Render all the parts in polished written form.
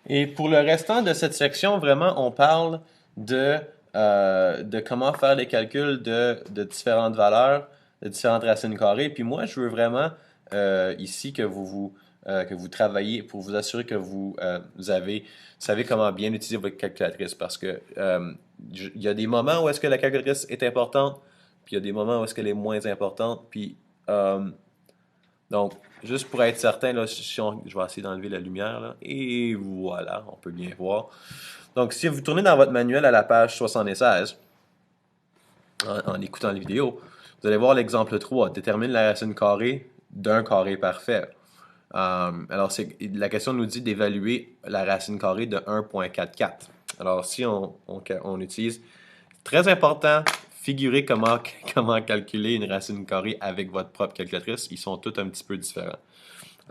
Et pour le restant de cette section, vraiment, on parle de comment faire les calculs de différentes valeurs, de différentes racines carrées. Puis moi, je veux vraiment ici que vous travaillez pour vous assurer que vous savez comment bien utiliser votre calculatrice. Parce que il y a des moments où est-ce que la calculatrice est importante, puis il y a des moments où est-ce qu'elle est moins importante. Puis euh, donc, juste pour être certain, là, je vais essayer d'enlever la lumière, là, et voilà, on peut bien voir. Donc, si vous tournez dans votre manuel à la page 76, en écoutant la vidéo, vous allez voir l'exemple 3. Détermine la racine carrée d'un carré parfait. Alors, la question nous dit d'évaluer la racine carrée de 1,44. Alors, si on utilise, très important, figurez comment calculer une racine carrée avec votre propre calculatrice. Ils sont tous un petit peu différents.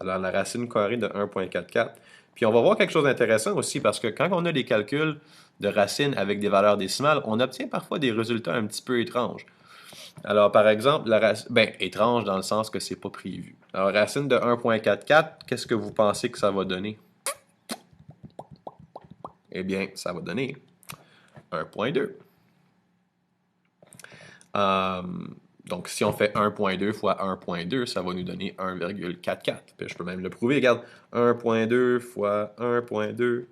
Alors, la racine carrée de 1,44. Puis, on va voir quelque chose d'intéressant aussi parce que quand on a des calculs de racines avec des valeurs décimales, on obtient parfois des résultats un petit peu étranges. Alors, par exemple, étrange dans le sens que c'est pas prévu. Alors, racine de 1,44, qu'est-ce que vous pensez que ça va donner? Eh bien, ça va donner 1,2. Euh, donc, si on fait 1,2 fois 1,2, ça va nous donner 1,44. Puis je peux même le prouver. Regarde, 1,2 fois 1,2.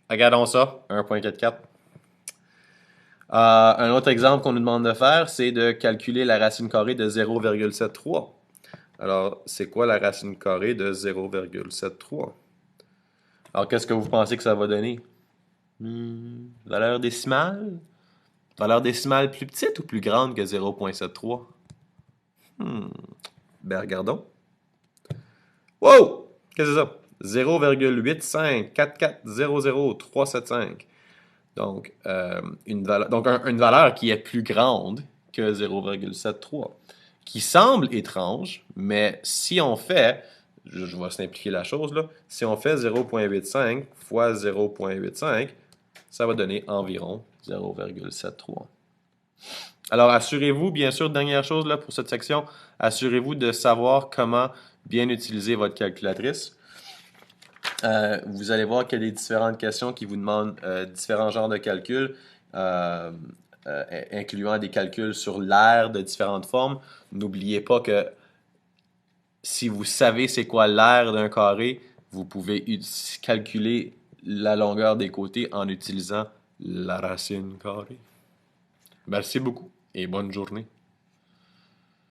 Regardons ça, 1,44. Un autre exemple qu'on nous demande de faire, c'est de calculer la racine carrée de 0,73. Alors, c'est quoi la racine carrée de 0,73? Alors, qu'est-ce que vous pensez que ça va donner? Valeur décimale? Valeur décimale plus petite ou plus grande que 0,73? Ben, regardons. Wow! Qu'est-ce que c'est ça? 0,854400375. Donc, une valeur qui est plus grande que 0,73, qui semble étrange, mais si on fait, je vais simplifier la chose là, si on fait 0,85 fois 0,85, ça va donner environ 0,73. Alors, assurez-vous, bien sûr, dernière chose là pour cette section, assurez-vous de savoir comment bien utiliser votre calculatrice. Vous allez voir qu'il y a des différentes questions qui vous demandent différents genres de calculs, euh, incluant des calculs sur l'aire de différentes formes. N'oubliez pas que si vous savez c'est quoi l'aire d'un carré, vous pouvez calculer la longueur des côtés en utilisant la racine carrée. Merci beaucoup et bonne journée.